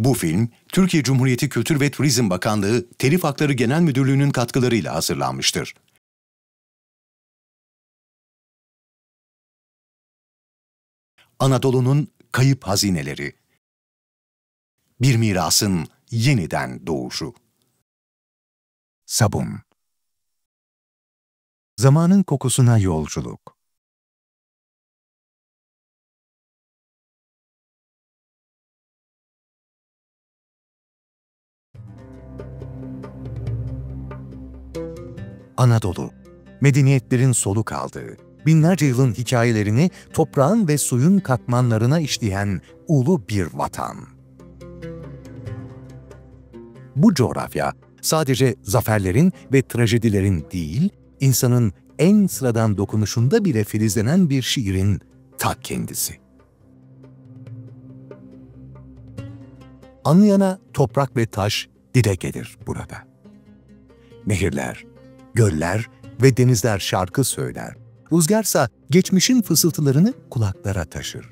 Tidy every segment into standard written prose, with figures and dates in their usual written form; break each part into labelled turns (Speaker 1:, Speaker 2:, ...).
Speaker 1: Bu film, Türkiye Cumhuriyeti Kültür ve Turizm Bakanlığı Telif Hakları Genel Müdürlüğü'nün katkılarıyla hazırlanmıştır. Anadolu'nun kayıp hazineleri. Bir mirasın yeniden doğuşu. Sabun. Zamanın kokusuna yolculuk. Anadolu, medeniyetlerin soluk aldığı, binlerce yılın hikayelerini toprağın ve suyun katmanlarına işleyen ulu bir vatan. Bu coğrafya sadece zaferlerin ve trajedilerin değil, insanın en sıradan dokunuşunda bile filizlenen bir şiirin ta kendisi. Anlayana toprak ve taş dile gelir burada. Nehirler, göller ve denizler şarkı söyler. Rüzgarsa geçmişin fısıltılarını kulaklara taşır.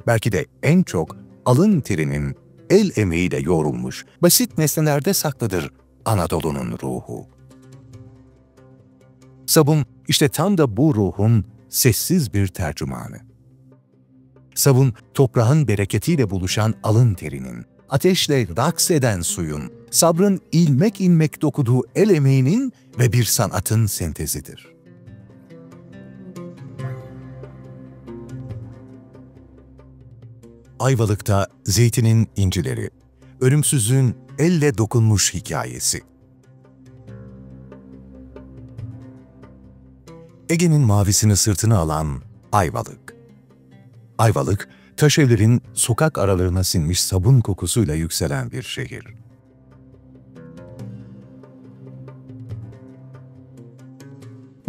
Speaker 1: Belki de en çok alın terinin el emeğiyle yoğrulmuş basit nesnelerde saklıdır Anadolu'nun ruhu. Sabun işte tam da bu ruhun sessiz bir tercümanı. Sabun toprağın bereketiyle buluşan alın terinin, ateşle raks eden suyun, sabrın ilmek ilmek dokuduğu el emeğinin ve bir sanatın sentezidir. Ayvalık'ta zeytinin incileri, ölümsüzlüğün elle dokunmuş hikayesi. Ege'nin mavisini sırtına alan Ayvalık. Ayvalık, taşevlerin sokak aralarına sinmiş sabun kokusuyla yükselen bir şehir.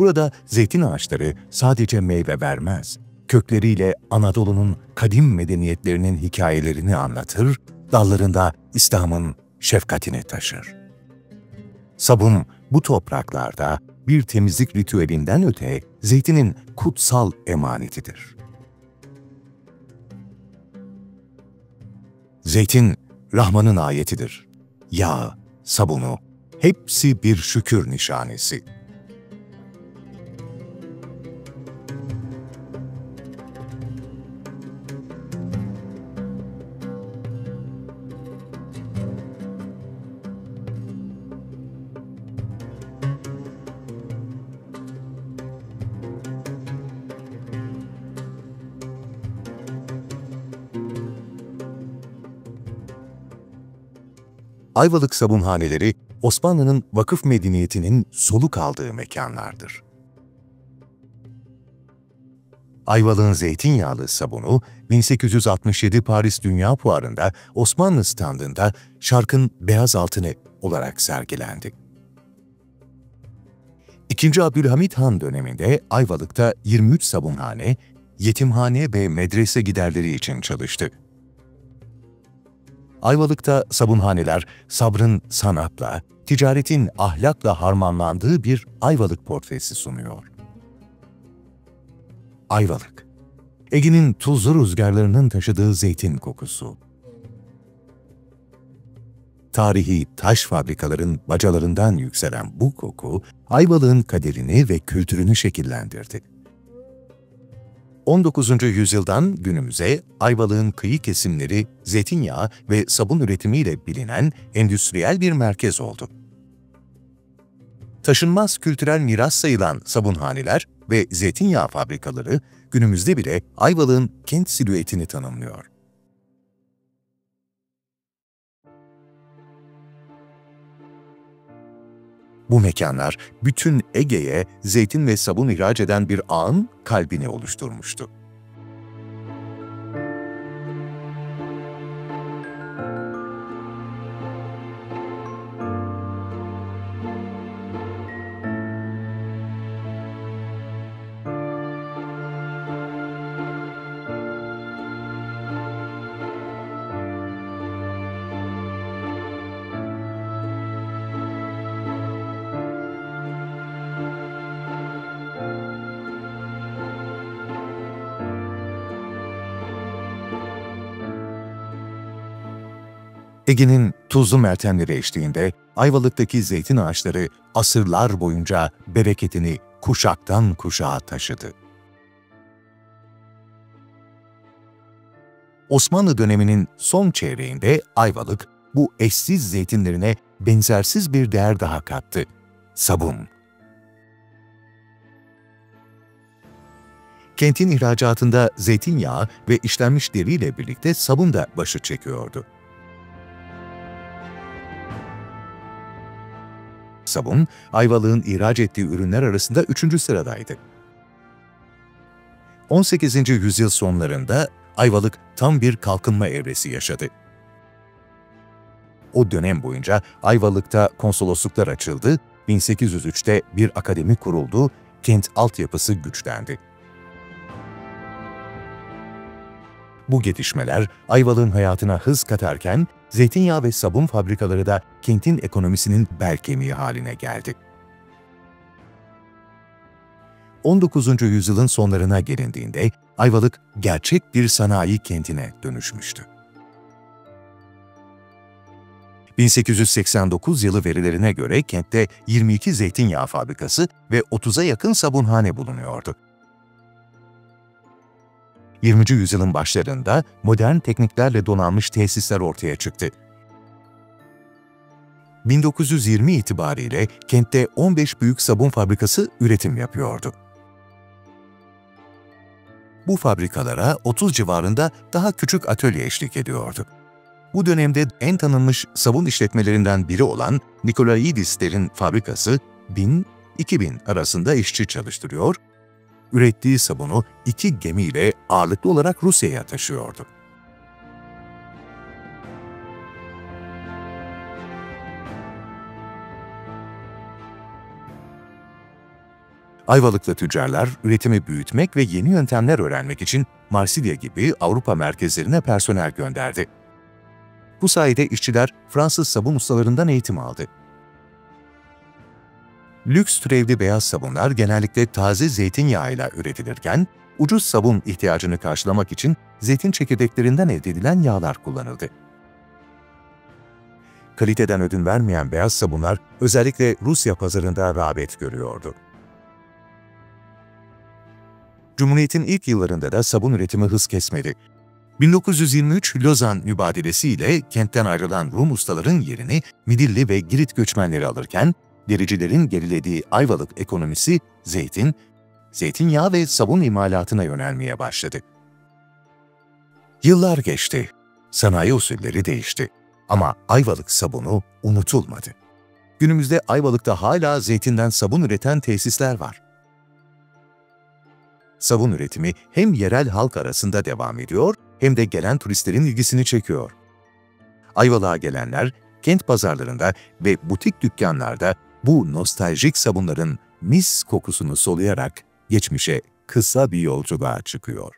Speaker 1: Burada zeytin ağaçları sadece meyve vermez, kökleriyle Anadolu'nun kadim medeniyetlerinin hikayelerini anlatır, dallarında İslam'ın şefkatini taşır. Sabun bu topraklarda bir temizlik ritüelinden öte zeytinin kutsal emanetidir. Zeytin, Rahman'ın ayetidir. Yağı, sabunu, hepsi bir şükür nişanesi. Ayvalık sabunhaneleri, Osmanlı'nın vakıf medeniyetinin soluk aldığı mekanlardır. Ayvalık'ın zeytinyağlı sabunu, 1867 Paris Dünya Fuarı'nda Osmanlı standında şarkın beyaz altını olarak sergilendi. II. Abdülhamit Han döneminde Ayvalık'ta 23 sabunhane, yetimhane ve medrese giderleri için çalıştı. Ayvalık'ta sabunhaneler sabrın sanatla, ticaretin ahlakla harmanlandığı bir Ayvalık portresi sunuyor. Ayvalık, Ege'nin tuzlu rüzgarlarının taşıdığı zeytin kokusu. Tarihi taş fabrikaların bacalarından yükselen bu koku, Ayvalık'ın kaderini ve kültürünü şekillendirdi. 19. yüzyıldan günümüze Ayvalık'ın kıyı kesimleri zeytinyağı ve sabun üretimiyle bilinen endüstriyel bir merkez oldu. Taşınmaz kültürel miras sayılan sabunhaneler ve zeytinyağı fabrikaları günümüzde bile Ayvalık'ın kent silüetini tanımlıyor. Bu mekanlar bütün Ege'ye zeytin ve sabun ihraç eden bir ağın kalbini oluşturmuştu. Ege'nin tuzlu meltemleri eşliğinde Ayvalık'taki zeytin ağaçları asırlar boyunca bereketini kuşaktan kuşağa taşıdı. Osmanlı döneminin son çeyreğinde Ayvalık bu eşsiz zeytinlerine benzersiz bir değer daha kattı: sabun. Kentin ihracatında zeytinyağı ve işlenmiş deriyle birlikte sabun da başı çekiyordu. Sabun, Ayvalık'ın ihraç ettiği ürünler arasında 3. sıradaydı. 18. yüzyıl sonlarında Ayvalık tam bir kalkınma evresi yaşadı. O dönem boyunca Ayvalık'ta konsolosluklar açıldı, 1803'te bir akademi kuruldu, kent altyapısı güçlendi. Bu gelişmeler Ayvalık'ın hayatına hız katarken, zeytinyağı ve sabun fabrikaları da kentin ekonomisinin bel kemiği haline geldi. 19. yüzyılın sonlarına gelindiğinde Ayvalık gerçek bir sanayi kentine dönüşmüştü. 1889 yılı verilerine göre kentte 22 zeytinyağı fabrikası ve 30'a yakın sabunhane bulunuyordu. 20. yüzyılın başlarında modern tekniklerle donanmış tesisler ortaya çıktı. 1920 itibariyle kentte 15 büyük sabun fabrikası üretim yapıyordu. Bu fabrikalara 30 civarında daha küçük atölye eşlik ediyordu. Bu dönemde en tanınmış sabun işletmelerinden biri olan Nikolaidisler'in fabrikası 1000-2000 arasında işçi çalıştırıyor, ürettiği sabunu 2 gemiyle ağırlıklı olarak Rusya'ya taşıyordu. Ayvalıklı tüccarlar üretimi büyütmek ve yeni yöntemler öğrenmek için Marsilya gibi Avrupa merkezlerine personel gönderdi. Bu sayede işçiler Fransız sabun ustalarından eğitim aldı. Lüks türevli beyaz sabunlar genellikle taze zeytinyağıyla üretilirken, ucuz sabun ihtiyacını karşılamak için zeytin çekirdeklerinden elde edilen yağlar kullanıldı. Kaliteden ödün vermeyen beyaz sabunlar özellikle Rusya pazarında rağbet görüyordu. Cumhuriyet'in ilk yıllarında da sabun üretimi hız kesmedi. 1923 Lozan Mübadelesi ile kentten ayrılan Rum ustaların yerini Midilli ve Girit göçmenleri alırken, dericilerin gerilediği Ayvalık ekonomisi zeytinyağı ve sabun imalatına yönelmeye başladı. Yıllar geçti, sanayi usulleri değişti ama Ayvalık sabunu unutulmadı. Günümüzde Ayvalık'ta hala zeytinden sabun üreten tesisler var. Sabun üretimi hem yerel halk arasında devam ediyor hem de gelen turistlerin ilgisini çekiyor. Ayvalık'a gelenler kent pazarlarında ve butik dükkanlarda bu nostaljik sabunların mis kokusunu soluyarak geçmişe kısa bir yolculuğa çıkıyor.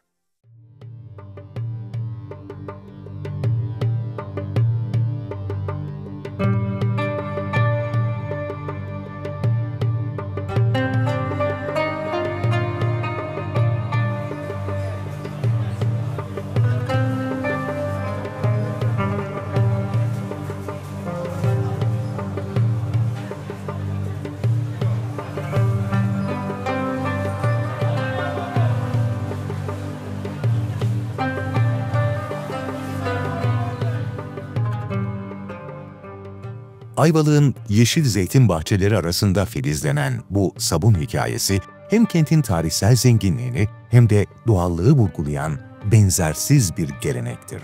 Speaker 1: Ayvalık'ın yeşil zeytin bahçeleri arasında filizlenen bu sabun hikayesi hem kentin tarihsel zenginliğini hem de doğallığı vurgulayan benzersiz bir gelenektir.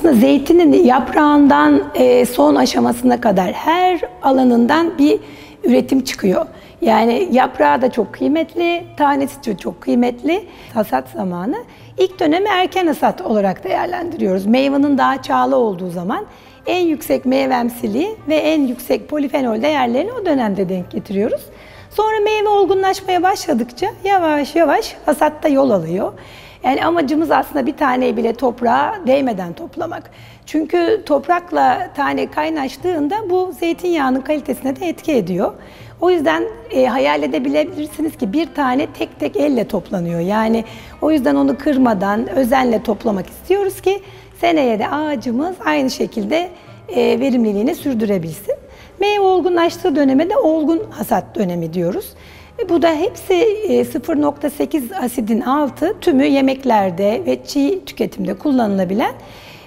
Speaker 2: Zeytinin yaprağından son aşamasına kadar her alanından bir üretim çıkıyor. Yani yaprağı da çok kıymetli, tanesi de çok kıymetli. Hasat zamanı ilk dönemi erken hasat olarak değerlendiriyoruz. Meyvanın daha çağlı olduğu zaman en yüksek meyvemsiliği ve en yüksek polifenol değerlerini o dönemde denk getiriyoruz. Sonra meyve olgunlaşmaya başladıkça yavaş yavaş hasatta yol alıyor. Yani amacımız aslında bir taneyi bile toprağa değmeden toplamak. Çünkü toprakla tane kaynaştığında bu zeytinyağının kalitesine de etki ediyor. O yüzden hayal edebilirsiniz ki bir tane tek tek elle toplanıyor. Yani o yüzden onu kırmadan özenle toplamak istiyoruz ki seneye de ağacımız aynı şekilde verimliliğini sürdürebilsin. Meyve olgunlaştığı döneme de olgun hasat dönemi diyoruz. Bu da hepsi 0,8 asidin altı, tümü yemeklerde ve çiğ tüketimde kullanılabilen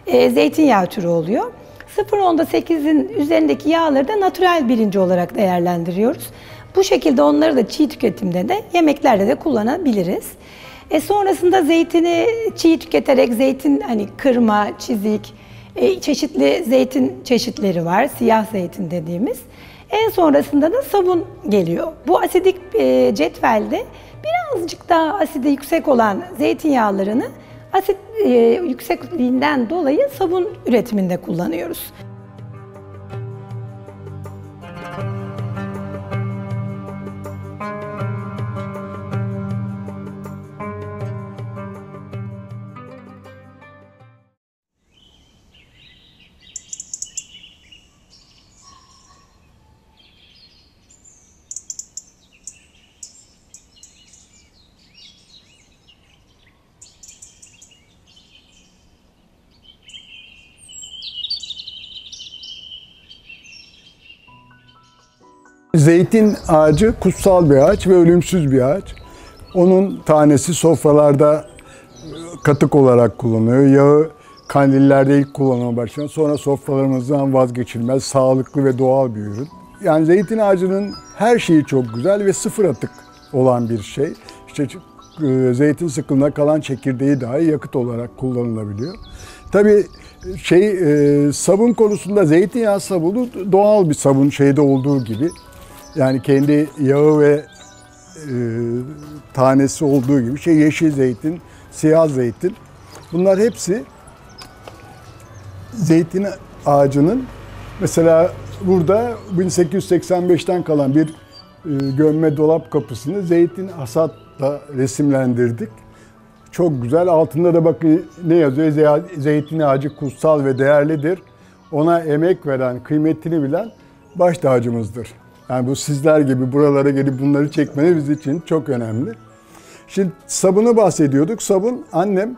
Speaker 2: zeytinyağı türü oluyor. 0,8'in üzerindeki yağları da natürel birinci olarak değerlendiriyoruz. Bu şekilde onları da çiğ tüketimde de yemeklerde de kullanabiliriz. Sonrasında zeytini çiğ tüketerek zeytin hani kırma, çizik, çeşitli zeytin çeşitleri var, siyah zeytin dediğimiz. En sonrasında da sabun geliyor. Bu asidik cetvelde birazcık daha asidi yüksek olan zeytinyağlarını asit yüksekliğinden dolayı sabun üretiminde kullanıyoruz.
Speaker 3: Zeytin ağacı kutsal bir ağaç ve ölümsüz bir ağaç. Onun tanesi sofralarda katık olarak kullanılıyor. Yağı kandillerde ilk kullanıma başlanıyor. Sonra sofralarımızdan vazgeçilmez, sağlıklı ve doğal bir ürün. Yani zeytin ağacının her şeyi çok güzel ve sıfır atık olan bir şey. İşte zeytin sıkılığında kalan çekirdeği dahi yakıt olarak kullanılabiliyor. Tabii sabun konusunda zeytinyağı sabunu doğal bir sabun şeyde olduğu gibi. Yani kendi yağı ve tanesi olduğu gibi yeşil zeytin, siyah zeytin. Bunlar hepsi zeytin ağacının mesela burada 1885'ten kalan bir gömme dolap kapısını zeytin hasatla resimlendirdik. Çok güzel. Altında da bakın ne yazıyor? Zeytin ağacı kutsal ve değerlidir. Ona emek veren, kıymetini bilen baş tacımızdır. Yani bu sizler gibi buralara gelip bunları çekmeniz bizim için çok önemli. Şimdi sabunu bahsediyorduk. Sabun annem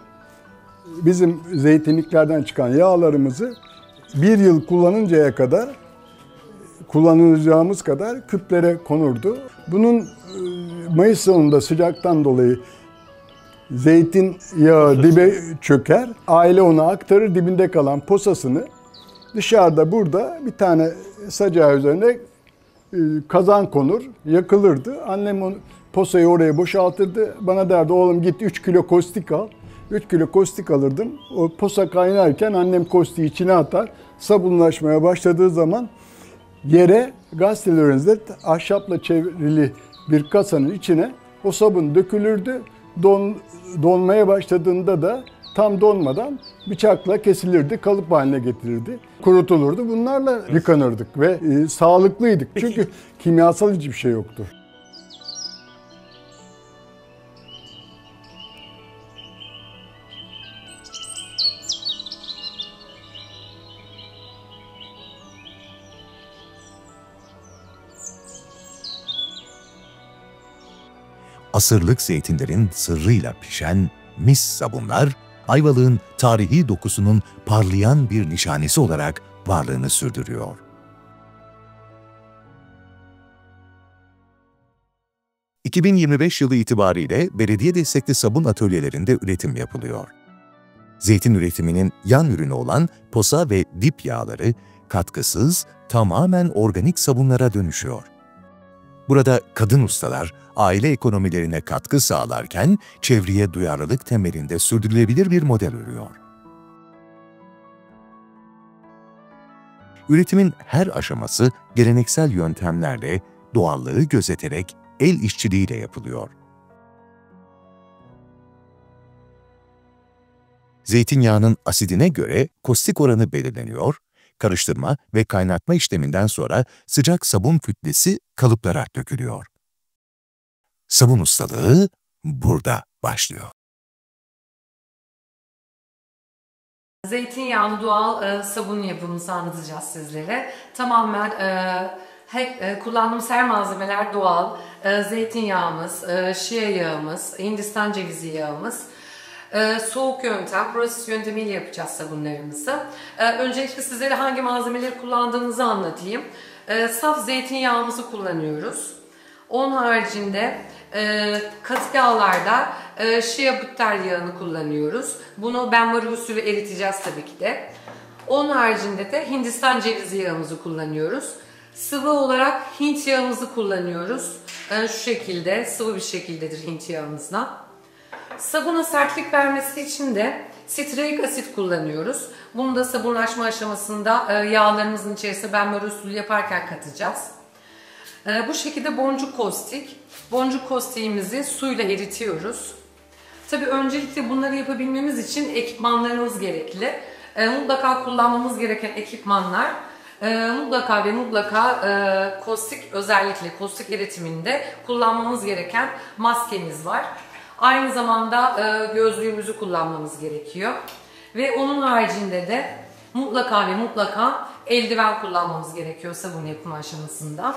Speaker 3: bizim zeytinliklerden çıkan yağlarımızı bir yıl kullanacağımız kadar küplere konurdu. Bunun Mayıs sonunda sıcaktan dolayı zeytin yağı dibe çöker. Aile onu aktarır, dibinde kalan posasını dışarıda burada bir tane sacağı üzerine kazan konur, yakılırdı. Annem onu, posayı oraya boşaltırdı. Bana derdi oğlum git 3 kilo kostik al. 3 kilo kostik alırdım. O posa kaynarken annem kostiği içine atar. Sabunlaşmaya başladığı zaman yere gazetelerinizde ahşapla çevrili bir kasanın içine o sabun dökülürdü. Donmaya başladığında da tam donmadan bıçakla kesilirdi, kalıp haline getirirdi. Kurutulurdu. Bunlarla yıkanırdık ve sağlıklıydık. Çünkü kimyasal hiçbir şey yoktu.
Speaker 1: Asırlık zeytinlerin sırrıyla pişen mis sabunlar, Ayvalık'ın tarihi dokusunun parlayan bir nişanesi olarak varlığını sürdürüyor. ...2025 yılı itibariyle belediye destekli sabun atölyelerinde üretim yapılıyor. Zeytin üretiminin yan ürünü olan posa ve dip yağları katkısız, tamamen organik sabunlara dönüşüyor. Burada kadın ustalar aile ekonomilerine katkı sağlarken çevreye duyarlılık temelinde sürdürülebilir bir model örüyor. Üretimin her aşaması geleneksel yöntemlerle, doğallığı gözeterek el işçiliğiyle yapılıyor. Zeytinyağının asidine göre kostik oranı belirleniyor, karıştırma ve kaynatma işleminden sonra sıcak sabun kütlesi kalıplara dökülüyor. Sabun ustalığı burada başlıyor.
Speaker 4: Zeytinyağlı doğal sabun yapımımızı anlatacağız sizlere. Tamamen Kullandığımız her malzemeler doğal. Zeytinyağımız, şia yağımız, Hindistan cevizi yağımız. Soğuk yöntem, proses yöntemiyle yapacağız sabunlarımızı. Öncelikle sizlere hangi malzemeleri kullandığımızı anlatayım. Saf zeytinyağımızı kullanıyoruz. Onun haricinde katı yağlarda shea butter yağını kullanıyoruz. Bunu benmari usulü eriteceğiz tabii ki de. Onun haricinde de Hindistan cevizi yağımızı kullanıyoruz. Sıvı olarak Hint yağımızı kullanıyoruz. Şu şekilde, sıvı bir şekildedir Hint yağımızla. Sabuna sertlik vermesi için de sitreik asit kullanıyoruz. Bunu da sabunlaşma aşamasında yağlarımızın içerisine benmari usulü yaparken katacağız. Bu şekilde boncuk kostik. Boncuk kostiğimizi suyla eritiyoruz. Tabii öncelikle bunları yapabilmemiz için ekipmanlarımız gerekli. Mutlaka kullanmamız gereken ekipmanlar mutlaka ve mutlaka kostik, özellikle kostik eritiminde kullanmamız gereken maskemiz var. Aynı zamanda gözlüğümüzü kullanmamız gerekiyor. Ve onun haricinde de mutlaka ve mutlaka eldiven kullanmamız gerekiyor sabun yapımı aşamasında.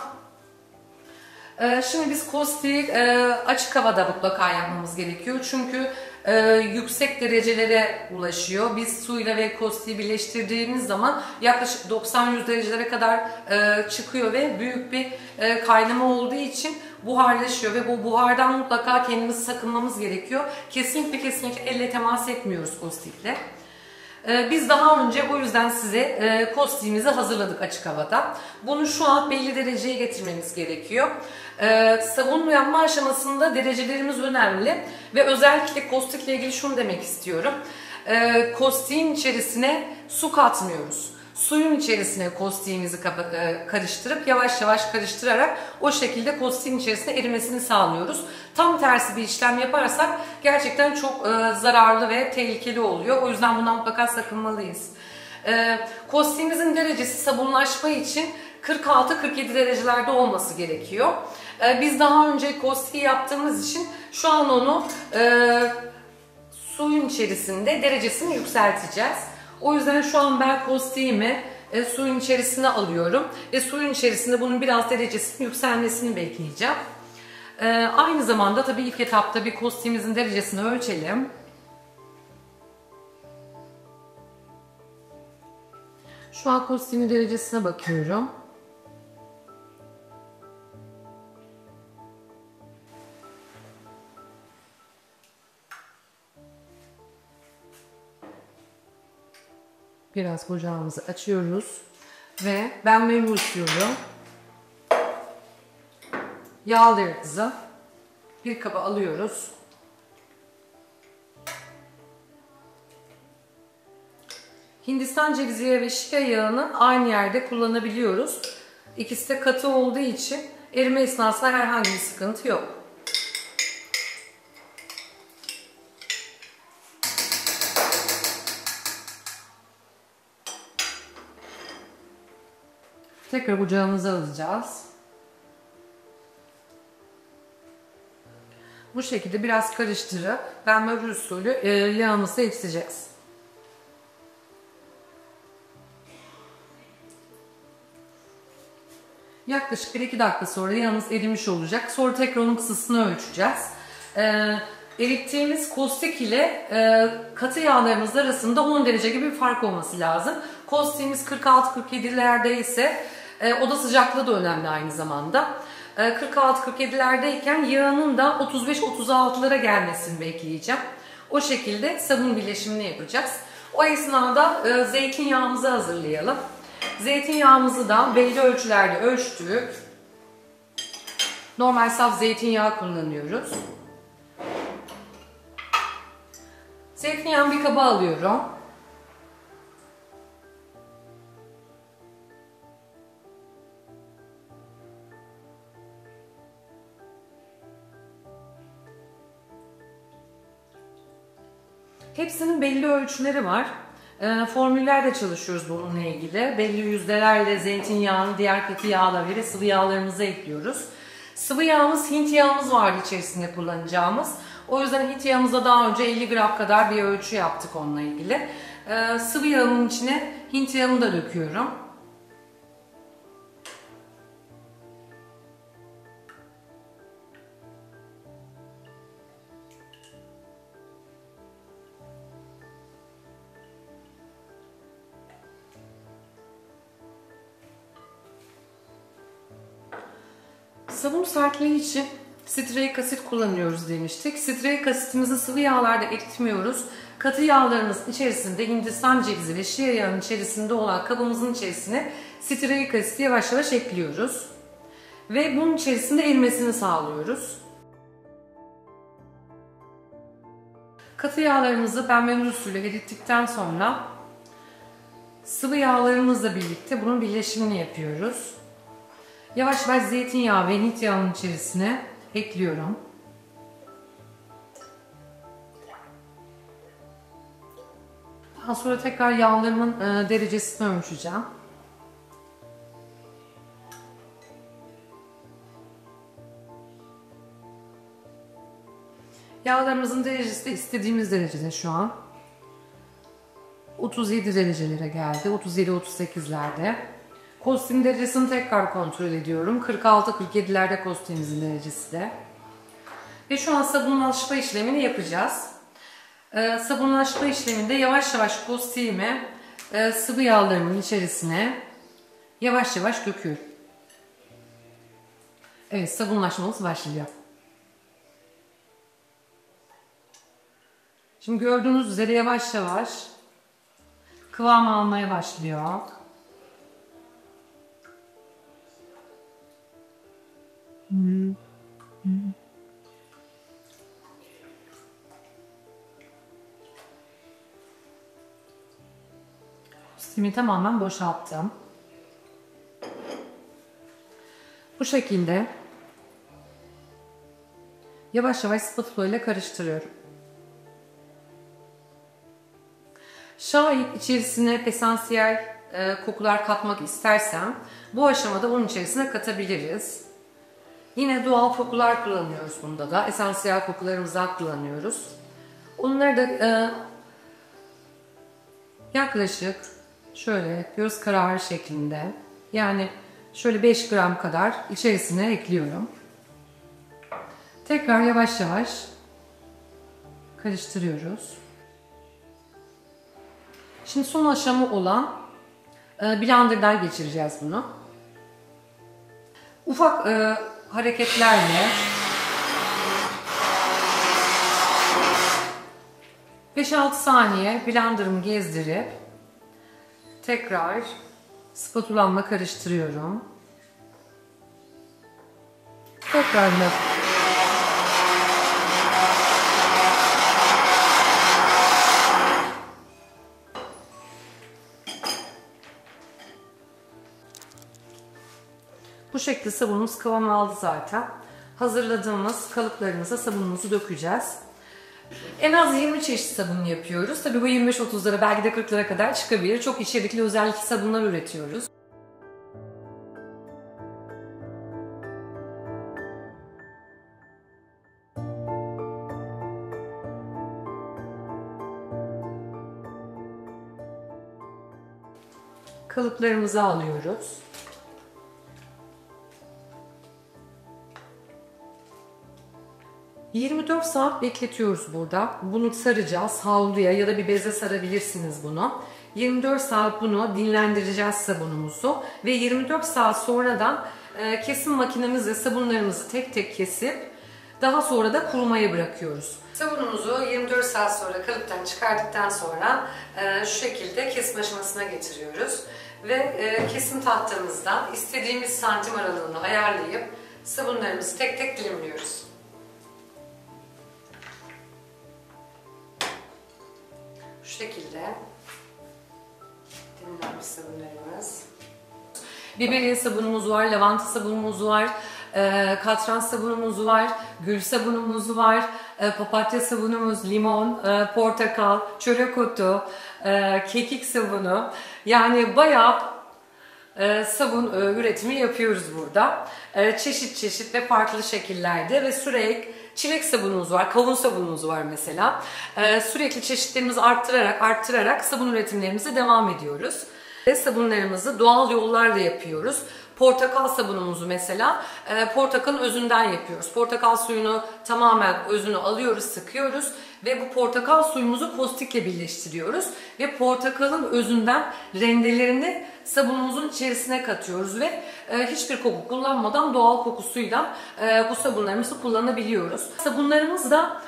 Speaker 4: Şimdi biz kostiği açık havada mutlaka yapmamız gerekiyor. Çünkü yüksek derecelere ulaşıyor. Biz suyla ve kostiği birleştirdiğimiz zaman yaklaşık 90-100 derecelere kadar çıkıyor ve büyük bir kaynama olduğu için buharlaşıyor ve bu buhardan mutlaka kendimizi sakınmamız gerekiyor. Kesinlikle elle temas etmiyoruz kostikle. Biz daha önce o yüzden size kostiğimizi hazırladık açık havada. Bunu şu an belli dereceye getirmemiz gerekiyor. Sabun yanma aşamasında derecelerimiz önemli ve özellikle kostikle ilgili şunu demek istiyorum. Kostiğin içerisine su katmıyoruz. Suyun içerisine kostiğimizi karıştırıp yavaş yavaş karıştırarak o şekilde kostiğin içerisine erimesini sağlıyoruz. Tam tersi bir işlem yaparsak gerçekten çok zararlı ve tehlikeli oluyor. O yüzden bundan mutlaka sakınmalıyız. Kostiğimizin derecesi sabunlaşma için 46-47 derecelerde olması gerekiyor. Biz daha önce kostiği yaptığımız için şu an onu suyun içerisinde derecesini yükselteceğiz. O yüzden şu an ben kostiğimi suyun içerisine alıyorum ve suyun içerisinde bunun biraz derecesinin yükselmesini bekleyeceğim. Aynı zamanda tabii ilk etapta bir kostiğimizin derecesini ölçelim. Şu an kostiğimin derecesine bakıyorum. Biraz ocağımızı açıyoruz ve benmari usulü yağlarımızı bir kaba alıyoruz. Hindistan cevizi yağı ve şia yağını aynı yerde kullanabiliyoruz. İkisi de katı olduğu için erime esnasında herhangi bir sıkıntı yok. Tekrar ocağımıza alacağız. Bu şekilde biraz karıştırıp benmari usulü yağımızı ekseceğiz. Yaklaşık 1-2 dakika sonra yağımız erimiş olacak. Sonra tekrar onun ısısını ölçeceğiz. Erittiğimiz kostik ile katı yağlarımız arasında 10 derece gibi bir fark olması lazım. Kostiğimiz 46-47'lerde ise oda sıcaklığı da önemli aynı zamanda. 46-47'lerdeyken yağının da 35-36'lara gelmesini bekleyeceğim. O şekilde sabun birleşimini yapacağız. O esnada zeytinyağımızı hazırlayalım. Zeytinyağımızı da belli ölçülerde ölçtük. Normal saf zeytinyağı kullanıyoruz. Zeytinyağını bir kaba alıyorum. Hepsinin belli ölçüleri var. Formüllerle çalışıyoruz bununla ilgili. Belli yüzdelerle zeytinyağını diğer katı yağlara ve sıvı yağlarımıza ekliyoruz. Sıvı yağımız, Hint yağımız vardı içerisinde kullanacağımız. O yüzden Hint yağımızda daha önce 50 gram kadar bir ölçü yaptık onunla ilgili. Sıvı yağımın içine Hint yağını da döküyorum. Sabun sertliği için sitreik asit kullanıyoruz demiştik. Sitreik asitimizi sıvı yağlarda eritmiyoruz. Katı yağlarımızın içerisinde Hindistan cevizi ve şia yağının içerisinde olan kabımızın içerisine sitreik asiti yavaş yavaş ekliyoruz. Ve bunun içerisinde erimesini sağlıyoruz. Katı yağlarımızı benmari usulü erittikten sonra sıvı yağlarımızla birlikte bunun birleşimini yapıyoruz. Yavaş yavaş zeytinyağı ve nit yağının içerisine ekliyorum. Daha sonra tekrar yağlarımın derecesini ölçeceğim. Yağlarımızın derecesi de istediğimiz derecede şu an. 37 derecelere geldi. 37-38'lerde. Kostüm derecesini tekrar kontrol ediyorum. 46-47'lerde kostümümüzün derecesi de. Ve şu an sabunlaşma işlemini yapacağız. Sabunlaşma işleminde yavaş yavaş kostümü sıvı yağlarımın içerisine yavaş yavaş döküyorum. Evet, sabunlaşmamız başlıyor. Şimdi gördüğünüz üzere yavaş yavaş kıvam almaya başlıyor. Kostümü tamamen boşalttım. Bu şekilde yavaş yavaş spatula ile karıştırıyorum. Şayet içerisine esansiyel kokular katmak istersem bu aşamada onun içerisine katabiliriz. Yine doğal kokular kullanıyoruz bunda da. Esansiyel kokularımızdan kullanıyoruz. Onları da yaklaşık şöyle göz kararı şeklinde, yani şöyle 5 gram kadar içerisine ekliyorum. Tekrar yavaş yavaş karıştırıyoruz. Şimdi son aşama olan blenderdan geçireceğiz bunu. Ufak hareketlerle 5-6 saniye blenderımı gezdirip tekrar spatulamla karıştırıyorum. Tekrar bu şekilde sabunumuz kıvam aldı zaten. Hazırladığımız kalıplarımıza sabunumuzu dökeceğiz. En az 20 çeşit sabun yapıyoruz. Tabii bu 25-30'lara belki de 40'lara kadar çıkabilir. Çok içerikli özellikli sabunlar üretiyoruz. Kalıplarımızı alıyoruz. ...24 saat bekletiyoruz burada. Bunu saracağız. Havluya ya da bir beze sarabilirsiniz bunu. 24 saat bunu dinlendireceğiz sabunumuzu. Ve 24 saat sonradan kesim makinemizle sabunlarımızı tek tek kesip... ...daha sonra da kurumaya bırakıyoruz. Sabunumuzu 24 saat sonra kalıptan çıkardıktan sonra... ...şu şekilde kesim aşamasına getiriyoruz. Ve kesim tahtamızdan istediğimiz santim aralığını ayarlayıp... ...sabunlarımızı tek tek dilimliyoruz. Şu şekilde dilimlenmiş sabunlarımız. Biberiye sabunumuz var, lavanta sabunumuz var, katran sabunumuz var, gül sabunumuz var, papatya sabunumuz, limon, portakal, çörek otu, kekik sabunu. Yani bayağı sabun üretimi yapıyoruz burada. Çeşit çeşit ve farklı şekillerde ve sürekli çilek sabunumuz var, kavun sabunumuz var mesela. Sürekli çeşitlerimizi arttırarak sabun üretimlerimize devam ediyoruz. Ve sabunlarımızı doğal yollarla yapıyoruz. Portakal sabunumuzu mesela portakalın özünden yapıyoruz. Portakal suyunu tamamen özünü alıyoruz, sıkıyoruz ve bu portakal suyumuzu kostikle birleştiriyoruz. Ve portakalın özünden rendelerini sabunumuzun içerisine katıyoruz ve hiçbir koku kullanmadan doğal kokusuyla bu sabunlarımızı kullanabiliyoruz. Sabunlarımız da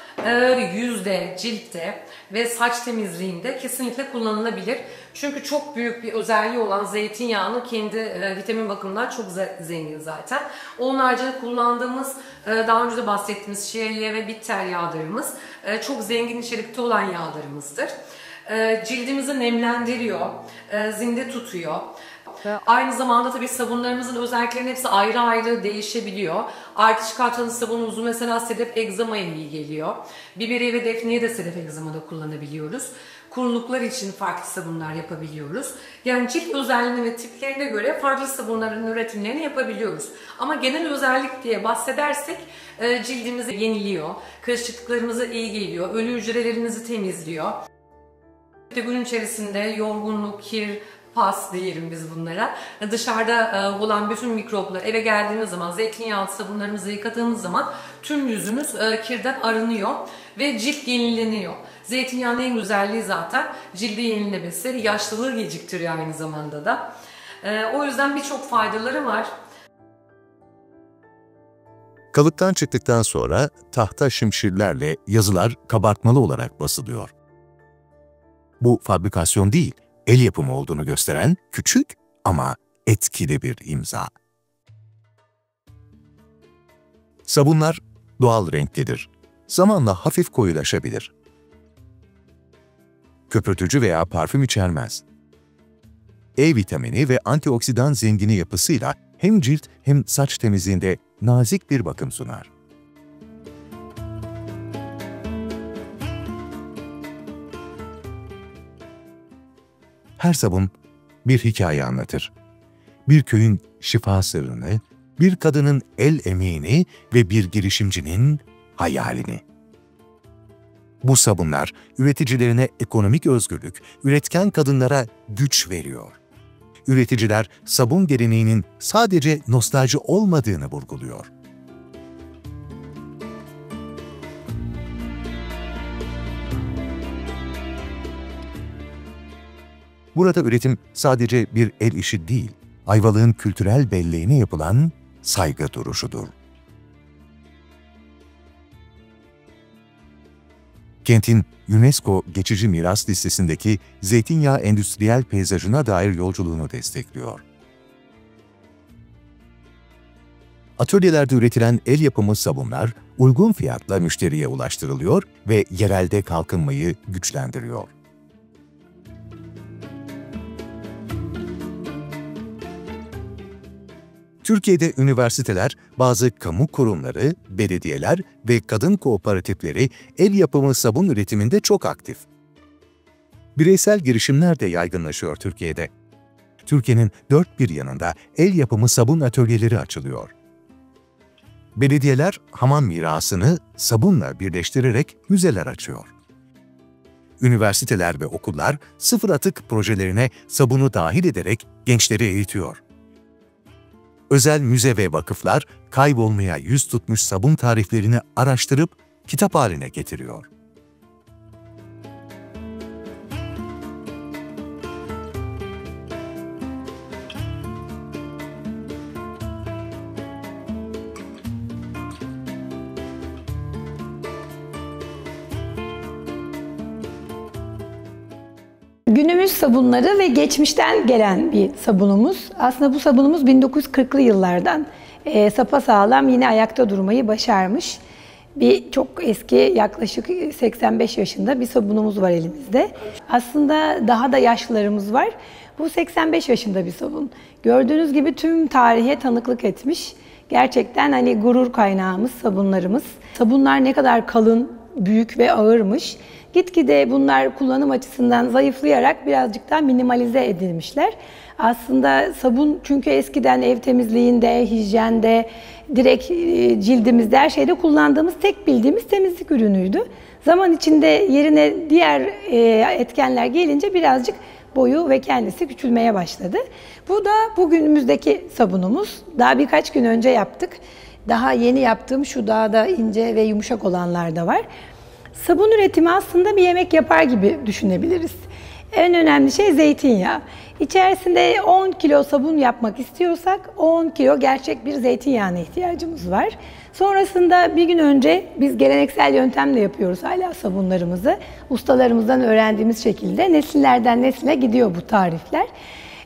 Speaker 4: yüzde, ciltte ve saç temizliğinde kesinlikle kullanılabilir. Çünkü çok büyük bir özelliği olan zeytinyağının kendi vitamin bakımından çok zengin zaten. Onun haricinde kullandığımız, daha önce de bahsettiğimiz şehiye ve bitter yağlarımız çok zengin içerikte olan yağlarımızdır. Cildimizi nemlendiriyor, zinde tutuyor. Aynı zamanda tabii sabunlarımızın özelliklerinin hepsi ayrı ayrı değişebiliyor. Artış kartalı sabunumuzu mesela sedef egzamaya iyi geliyor. Biberiye ve defneyi de sedef egzamada kullanabiliyoruz. Kuruluklar için farklı sabunlar yapabiliyoruz. Yani cilt özelliğine ve tiplerine göre farklı sabunların üretimlerini yapabiliyoruz. Ama genel özellik diye bahsedersek cildimizi yeniliyor, kırışıklıklarımıza iyi geliyor, ölü hücrelerimizi temizliyor. Gün içerisinde yorgunluk, kir, pas diyelim biz bunlara. Dışarıda olan bütün mikroplar eve geldiğimiz zaman zeytinyağlı sabunlarımızı yıkadığımız zaman tüm yüzümüz kirden arınıyor ve cilt yenileniyor. Zeytinyağının en güzelliği zaten cildi yenilemesi, yaşlılığı geciktiriyor aynı zamanda da. O yüzden birçok faydaları var.
Speaker 1: Kalıptan çıktıktan sonra tahta şimşirlerle yazılar kabartmalı olarak basılıyor. Bu fabrikasyon değil, el yapımı olduğunu gösteren küçük ama etkili bir imza. Sabunlar doğal renklidir. Zamanla hafif koyulaşabilir. Köpürtücü veya parfüm içermez. E vitamini ve antioksidan zengini yapısıyla hem cilt hem saç temizliğinde nazik bir bakım sunar. Her sabun bir hikaye anlatır. Bir köyün şifa sırrını, bir kadının el emeğini ve bir girişimcinin hayalini. Bu sabunlar üreticilerine ekonomik özgürlük, üretken kadınlara güç veriyor. Üreticiler sabun geleneğinin sadece nostalji olmadığını vurguluyor. Burada üretim sadece bir el işi değil, Ayvalık'ın kültürel belleğine yapılan saygı duruşudur. Kentin UNESCO Geçici Miras Listesi'ndeki zeytinyağı endüstriyel peyzajına dair yolculuğunu destekliyor. Atölyelerde üretilen el yapımı sabunlar uygun fiyatla müşteriye ulaştırılıyor ve yerelde kalkınmayı güçlendiriyor. Türkiye'de üniversiteler, bazı kamu kurumları, belediyeler ve kadın kooperatifleri el yapımı sabun üretiminde çok aktif. Bireysel girişimler de yaygınlaşıyor Türkiye'de. Türkiye'nin dört bir yanında el yapımı sabun atölyeleri açılıyor. Belediyeler hamam mirasını sabunla birleştirerek müzeler açıyor. Üniversiteler ve okullar sıfır atık projelerine sabunu dahil ederek gençleri eğitiyor. Özel müze ve vakıflar kaybolmaya yüz tutmuş sabun tariflerini araştırıp kitap haline getiriyor.
Speaker 2: Günümüz sabunları ve geçmişten gelen bir sabunumuz. Aslında bu sabunumuz 1940'lı yıllardan sapasağlam yine ayakta durmayı başarmış. Bir çok eski, yaklaşık 85 yaşında bir sabunumuz var elimizde. Aslında daha da yaşlılarımız var. Bu 85 yaşında bir sabun. Gördüğünüz gibi tüm tarihe tanıklık etmiş. Gerçekten hani gurur kaynağımız sabunlarımız. Sabunlar ne kadar kalın, büyük ve ağırmış. Gitgide bunlar kullanım açısından zayıflayarak birazcık daha minimalize edilmişler. Aslında sabun çünkü eskiden ev temizliğinde, hijyende, direkt cildimizde her şeyde kullandığımız tek bildiğimiz temizlik ürünüydü. Zaman içinde yerine diğer etkenler gelince birazcık boyu ve kendisi küçülmeye başladı. Bu da bugünümüzdeki sabunumuz. Daha birkaç gün önce yaptık. Daha yeni yaptığım şu daha da ince ve yumuşak olanlar da var. Sabun üretimi aslında bir yemek yapar gibi düşünebiliriz. En önemli şey zeytinyağı. İçerisinde 10 kilo sabun yapmak istiyorsak 10 kilo gerçek bir zeytinyağına ihtiyacımız var. Sonrasında bir gün önce biz geleneksel yöntemle yapıyoruz hala sabunlarımızı. Ustalarımızdan öğrendiğimiz şekilde nesillerden nesile gidiyor bu tarifler.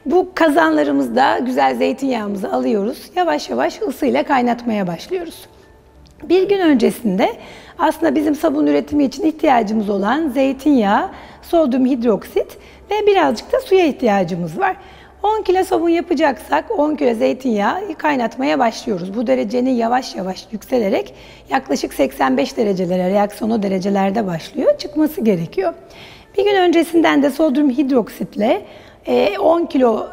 Speaker 2: Bu kazanlarımızda güzel zeytinyağımızı alıyoruz. Yavaş yavaş ısıyla kaynatmaya başlıyoruz. Bir gün öncesinde aslında bizim sabun üretimi için ihtiyacımız olan zeytinyağı, sodyum hidroksit ve birazcık da suya ihtiyacımız var. 10 kilo sabun yapacaksak 10 kilo zeytinyağı kaynatmaya başlıyoruz. Bu derecenin yavaş yavaş yükselerek yaklaşık 85 derecelere, reaksiyon derecelerde başlıyor. Çıkması gerekiyor. Bir gün öncesinden de sodyum hidroksitle 10 kilo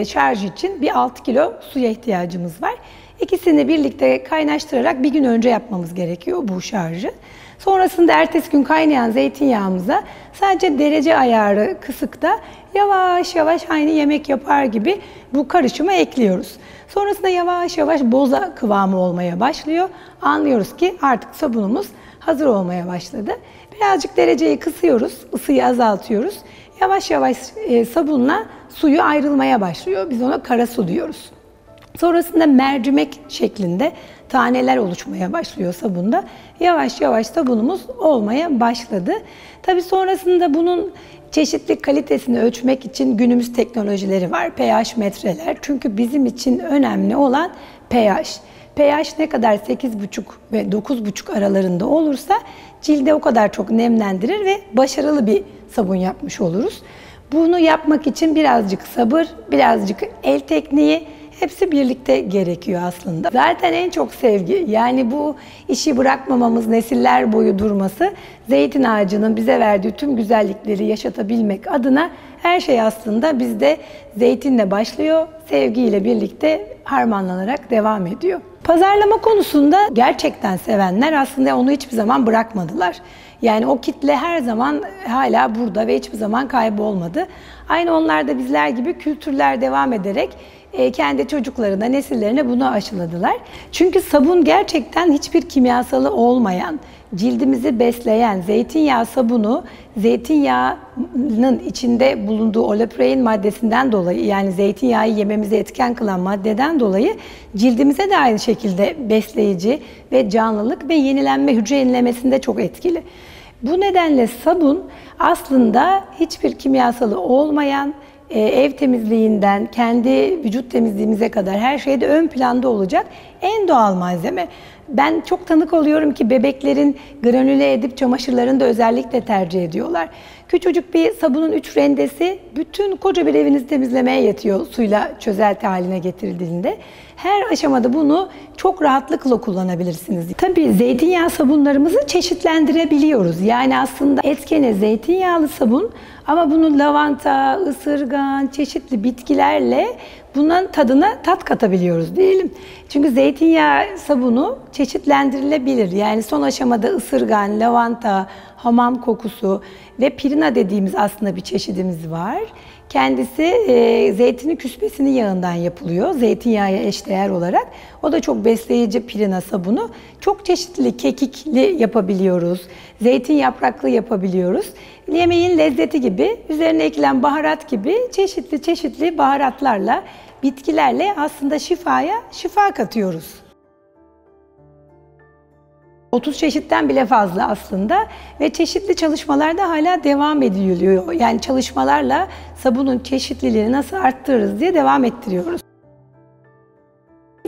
Speaker 2: şarj için bir 6 kilo suya ihtiyacımız var. İkisini birlikte kaynaştırarak bir gün önce yapmamız gerekiyor bu şarjı. Sonrasında ertesi gün kaynayan zeytinyağımıza sadece derece ayarı kısıkta yavaş yavaş aynı yemek yapar gibi bu karışımı ekliyoruz. Sonrasında yavaş yavaş boza kıvamı olmaya başlıyor. Anlıyoruz ki artık sabunumuz hazır olmaya başladı. Birazcık dereceyi kısıyoruz, ısıyı azaltıyoruz. Yavaş yavaş sabunla suyu ayrılmaya başlıyor. Biz ona kara su diyoruz. Sonrasında mercimek şeklinde taneler oluşmaya başlıyor sabunda. Yavaş yavaş sabunumuz olmaya başladı. Tabii sonrasında bunun çeşitli kalitesini ölçmek için günümüz teknolojileri var. pH metreler. Çünkü bizim için önemli olan pH. pH ne kadar 8,5 ve 9,5 aralarında olursa cilde o kadar çok nemlendirir ve başarılı bir sabun yapmış oluruz. Bunu yapmak için birazcık sabır, birazcık el tekniği, hepsi birlikte gerekiyor aslında. Zaten en çok sevgi, yani bu işi bırakmamamız, nesiller boyu durması, zeytin ağacının bize verdiği tüm güzellikleri yaşatabilmek adına her şey aslında bizde zeytinle başlıyor, sevgiyle birlikte harmanlanarak devam ediyor. Pazarlama konusunda gerçekten sevenler aslında onu hiçbir zaman bırakmadılar. Yani o kitle her zaman hala burada ve hiçbir zaman kaybolmadı. Aynı onlar da bizler gibi kültürler devam ederek kendi çocuklarına, nesillerine bunu aşıladılar. Çünkü sabun gerçekten hiçbir kimyasalı olmayan, cildimizi besleyen zeytinyağı sabunu, zeytinyağının içinde bulunduğu oleoprein maddesinden dolayı, yani zeytinyağı yememizi etken kılan maddeden dolayı cildimize de aynı şekilde besleyici ve canlılık ve yenilenme, hücre yenilemesinde çok etkili. Bu nedenle sabun aslında hiçbir kimyasalı olmayan, ev temizliğinden kendi vücut temizliğimize kadar her şeyde ön planda olacak en doğal malzeme. Ben çok tanık oluyorum ki bebeklerin granüle edip çamaşırlarını da özellikle tercih ediyorlar. Küçücük bir sabunun 3 rendesi bütün koca bir evinizi temizlemeye yetiyor suyla çözelti haline getirildiğinde. Her aşamada bunu çok rahatlıkla kullanabilirsiniz. Tabii zeytinyağı sabunlarımızı çeşitlendirebiliyoruz. Yani aslında etkene zeytinyağlı sabun ama bunu lavanta, ısırgan, çeşitli bitkilerle bunun tadına tat katabiliyoruz diyelim. Çünkü zeytinyağı sabunu çeşitlendirilebilir. Yani son aşamada ısırgan, lavanta, hamam kokusu ve pirina dediğimiz aslında bir çeşidimiz var. Kendisi zeytinin küspesinin yağından yapılıyor, zeytinyağıya eşdeğer olarak. O da çok besleyici pirina sabunu. Çok çeşitli kekikli yapabiliyoruz, zeytin yapraklı yapabiliyoruz. Yemeğin lezzeti gibi, üzerine ekilen baharat gibi çeşitli baharatlarla, bitkilerle aslında şifaya şifa katıyoruz. 30 çeşitten bile fazla aslında ve çeşitli çalışmalarda hala devam ediliyor. Yani çalışmalarla sabunun çeşitliliğini nasıl arttırırız diye devam ettiriyoruz.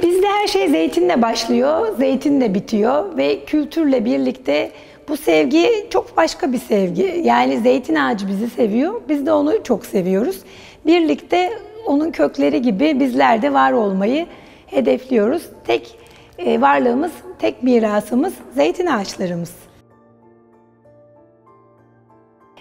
Speaker 2: Bizde her şey zeytinle başlıyor, zeytinle bitiyor ve kültürle birlikte bu sevgi çok başka bir sevgi. Yani zeytin ağacı bizi seviyor, biz de onu çok seviyoruz. Birlikte onun kökleri gibi bizler de var olmayı hedefliyoruz. Tek varlığımız, tek mirasımız zeytin ağaçlarımız.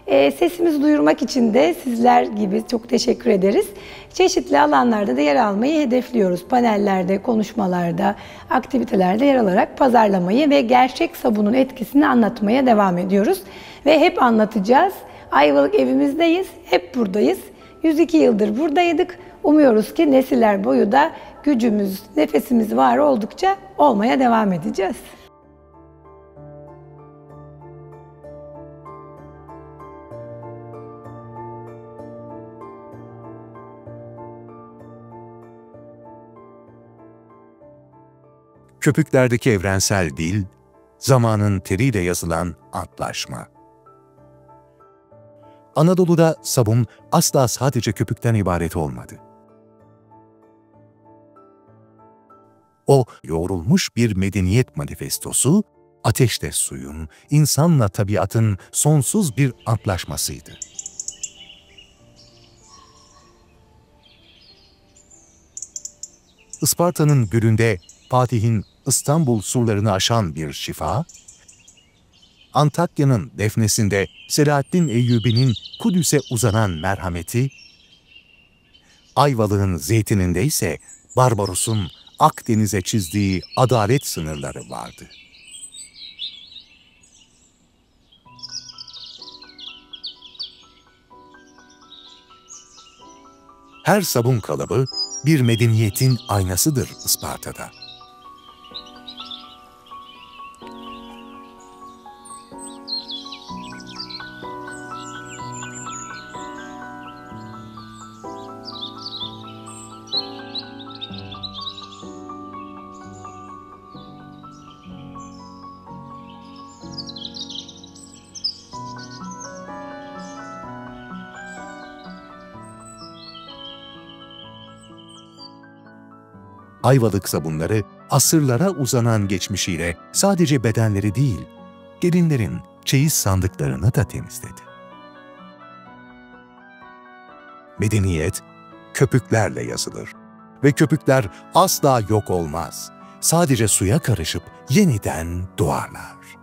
Speaker 2: Sesimizi duyurmak için de sizler gibi çok teşekkür ederiz. Çeşitli alanlarda da yer almayı hedefliyoruz. Panellerde, konuşmalarda, aktivitelerde yer alarak pazarlamayı ve gerçek sabunun etkisini anlatmaya devam ediyoruz. Ve hep anlatacağız. Ayvalık evimizdeyiz, hep buradayız. 102 yıldır buradaydık. Umuyoruz ki nesiller boyu da gücümüz, nefesimiz var oldukça olmaya devam edeceğiz.
Speaker 1: köpüklerdeki evrensel dil, zamanın teriyle yazılan antlaşma. Anadolu'da sabun asla sadece köpükten ibaret olmadı. O, yoğrulmuş bir medeniyet manifestosu, ateşle suyun, insanla tabiatın sonsuz bir antlaşmasıydı. Isparta'nın gölünde Fatih'in İstanbul surlarını aşan bir şifa, Antakya'nın Defne'sinde Selahaddin Eyyubi'nin Kudüs'e uzanan merhameti, Ayvalık'ın zeytininde ise Barbaros'un Akdeniz'e çizdiği adalet sınırları vardı. Her sabun kalıbı bir medeniyetin aynasıdır Isparta'da. Ayvalık sabunları asırlara uzanan geçmişiyle sadece bedenleri değil, gelinlerin çeyiz sandıklarını da temizledi. Medeniyet köpüklerle yazılır ve köpükler asla yok olmaz. Sadece suya karışıp yeniden doğarlar.